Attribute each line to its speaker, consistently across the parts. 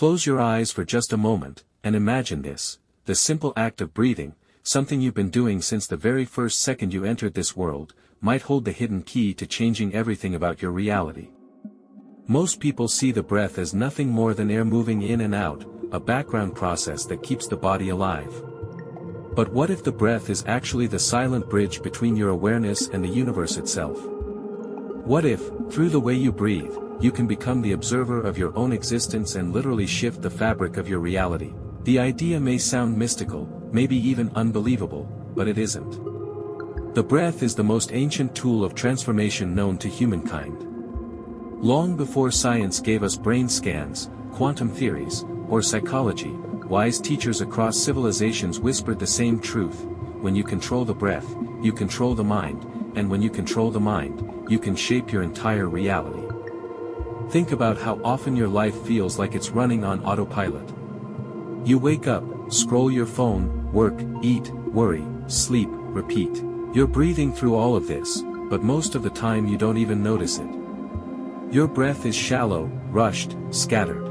Speaker 1: Close your eyes for just a moment, and imagine this, the simple act of breathing, something you've been doing since the very first second you entered this world, might hold the hidden key to changing everything about your reality. Most people see the breath as nothing more than air moving in and out, a background process that keeps the body alive. But what if the breath is actually the silent bridge between your awareness and the universe itself? What if, through the way you breathe, you can become the observer of your own existence and literally shift the fabric of your reality? The idea may sound mystical, maybe even unbelievable, but it isn't. The breath is the most ancient tool of transformation known to humankind. Long before science gave us brain scans, quantum theories, or psychology, wise teachers across civilizations whispered the same truth: when you control the breath, you control the mind, and when you control the mind, you can shape your entire reality. Think about how often your life feels like it's running on autopilot. You wake up, scroll your phone, work, eat, worry, sleep, repeat. You're breathing through all of this, but most of the time you don't even notice it. Your breath is shallow, rushed, scattered.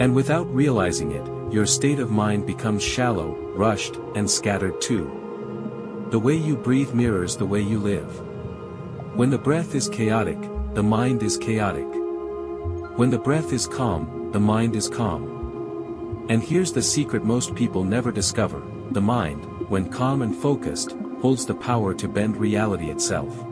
Speaker 1: And without realizing it, your state of mind becomes shallow, rushed, and scattered too. The way you breathe mirrors the way you live. When the breath is chaotic, the mind is chaotic. When the breath is calm, the mind is calm. And here's the secret most people never discover: the mind, when calm and focused, holds the power to bend reality itself.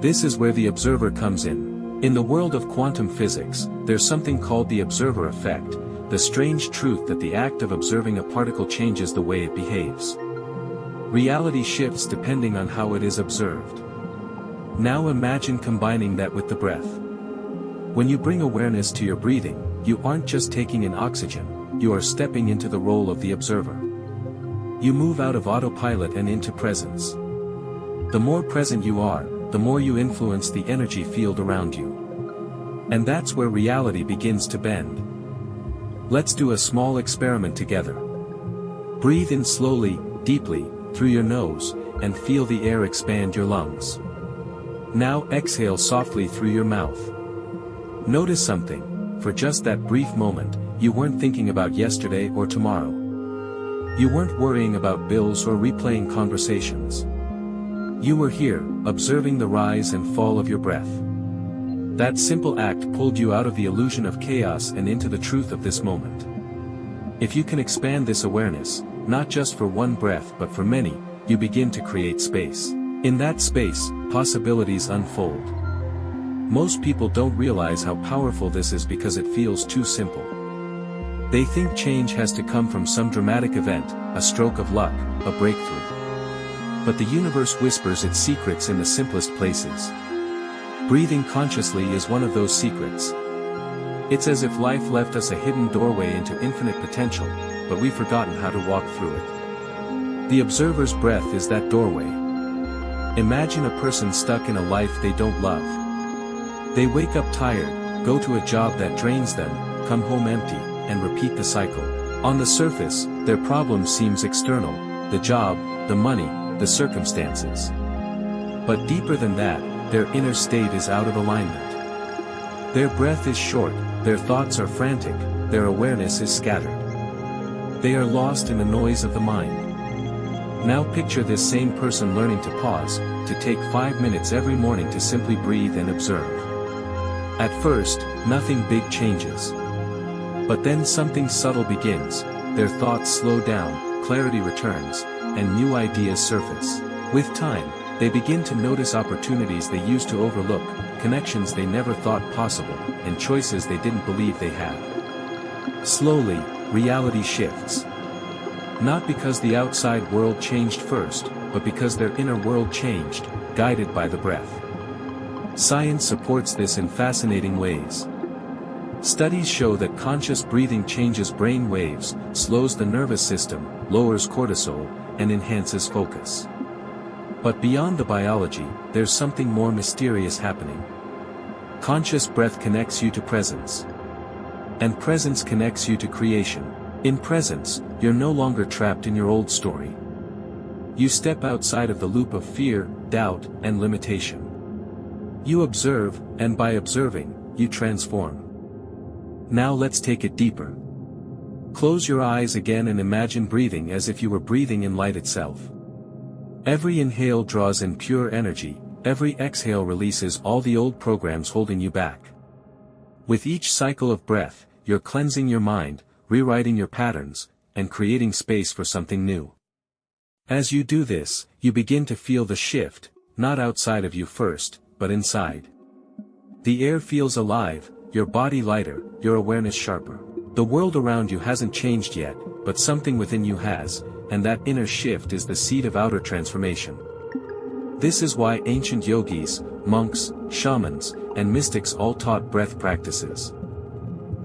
Speaker 1: This is where the observer comes in. In the world of quantum physics, there's something called the observer effect, the strange truth that the act of observing a particle changes the way it behaves. Reality shifts depending on how it is observed. Now imagine combining that with the breath. When you bring awareness to your breathing, you aren't just taking in oxygen, you are stepping into the role of the observer. You move out of autopilot and into presence. The more present you are, the more you influence the energy field around you. And that's where reality begins to bend. Let's do a small experiment together. Breathe in slowly, deeply, through your nose, and feel the air expand your lungs. Now exhale softly through your mouth. Notice something: for just that brief moment, you weren't thinking about yesterday or tomorrow. You weren't worrying about bills or replaying conversations. You were here, observing the rise and fall of your breath. That simple act pulled you out of the illusion of chaos and into the truth of this moment. If you can expand this awareness, not just for one breath but for many, you begin to create space. In that space, possibilities unfold. Most people don't realize how powerful this is because it feels too simple. They think change has to come from some dramatic event, a stroke of luck, a breakthrough. But the universe whispers its secrets in the simplest places. Breathing consciously is one of those secrets. It's as if life left us a hidden doorway into infinite potential, but we've forgotten how to walk through it. The observer's breath is that doorway. Imagine a person stuck in a life they don't love. They wake up tired, go to a job that drains them, come home empty, and repeat the cycle. On the surface, their problem seems external: the job, the money, the circumstances. But deeper than that, their inner state is out of alignment. Their breath is short, their thoughts are frantic, their awareness is scattered. They are lost in the noise of the mind. Now picture this same person learning to pause, to take 5 minutes every morning to simply breathe and observe. At first, nothing big changes. But then something subtle begins: their thoughts slow down, clarity returns, and new ideas surface. With time, they begin to notice opportunities they used to overlook, connections they never thought possible, and choices they didn't believe they had. Slowly, reality shifts. Not because the outside world changed first, but because their inner world changed, guided by the breath. Science supports this in fascinating ways. Studies show that conscious breathing changes brain waves, slows the nervous system, lowers cortisol, and enhances focus. But beyond the biology, there's something more mysterious happening. Conscious breath connects you to presence. And presence connects you to creation. In presence, you're no longer trapped in your old story. You step outside of the loop of fear, doubt, and limitation. You observe, and by observing, you transform. Now let's take it deeper. Close your eyes again and imagine breathing as if you were breathing in light itself. Every inhale draws in pure energy, every exhale releases all the old programs holding you back. With each cycle of breath, you're cleansing your mind, rewriting your patterns, and creating space for something new. As you do this, you begin to feel the shift, not outside of you first, but inside. The air feels alive, your body lighter, your awareness sharper. The world around you hasn't changed yet, but something within you has, and that inner shift is the seed of outer transformation. This is why ancient yogis, monks, shamans, and mystics all taught breath practices.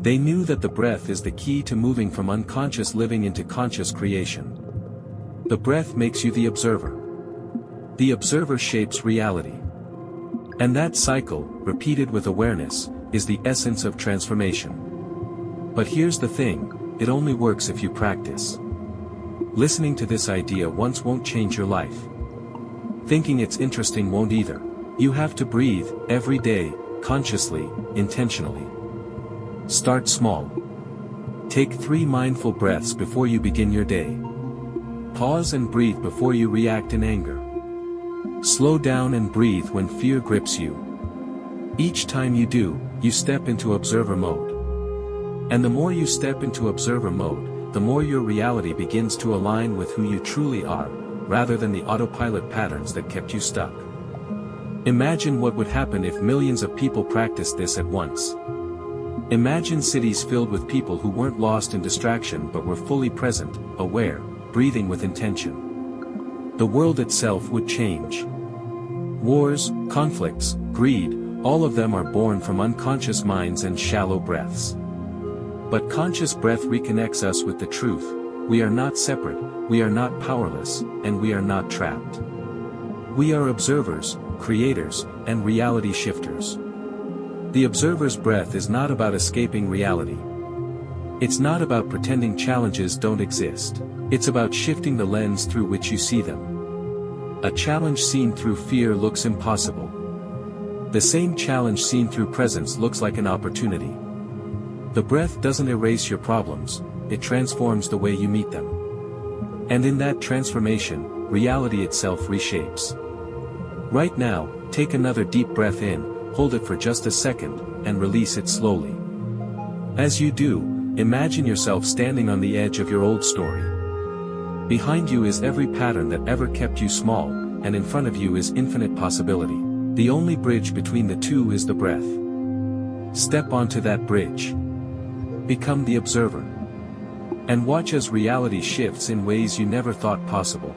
Speaker 1: They knew that the breath is the key to moving from unconscious living into conscious creation. The breath makes you the observer. The observer shapes reality. And that cycle, repeated with awareness, is the essence of transformation. But here's the thing, it only works if you practice. Listening to this idea once won't change your life. Thinking it's interesting won't either. You have to breathe, every day, consciously, intentionally. Start small. Take 3 mindful breaths before you begin your day. Pause and breathe before you react in anger. Slow down and breathe when fear grips you. Each time you do, you step into observer mode. And the more you step into observer mode, the more your reality begins to align with who you truly are, rather than the autopilot patterns that kept you stuck. Imagine what would happen if millions of people practiced this at once. Imagine cities filled with people who weren't lost in distraction but were fully present, aware, breathing with intention. The world itself would change. Wars, conflicts, greed, all of them are born from unconscious minds and shallow breaths. But conscious breath reconnects us with the truth. We are not separate, we are not powerless, and we are not trapped. We are observers, creators, and reality shifters. The observer's breath is not about escaping reality. It's not about pretending challenges don't exist. It's about shifting the lens through which you see them. A challenge seen through fear looks impossible. The same challenge seen through presence looks like an opportunity. The breath doesn't erase your problems, it transforms the way you meet them. And in that transformation, reality itself reshapes. Right now, take another deep breath in, hold it for just a second, and release it slowly. As you do, imagine yourself standing on the edge of your old story. Behind you is every pattern that ever kept you small, and in front of you is infinite possibility. The only bridge between the two is the breath. Step onto that bridge. Become the observer. And watch as reality shifts in ways you never thought possible.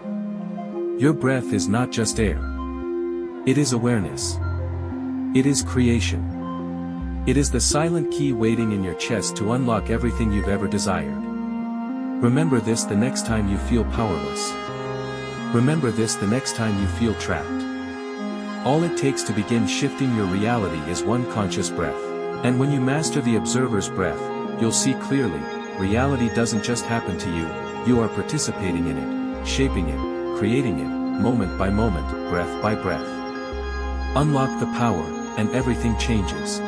Speaker 1: Your breath is not just air. It is awareness. It is creation. It is the silent key waiting in your chest to unlock everything you've ever desired. Remember this the next time you feel powerless. Remember this the next time you feel trapped. All it takes to begin shifting your reality is one conscious breath. And when you master the observer's breath, you'll see clearly, reality doesn't just happen to you, you are participating in it, shaping it, creating it, moment by moment, breath by breath. Unlock the power, and everything changes.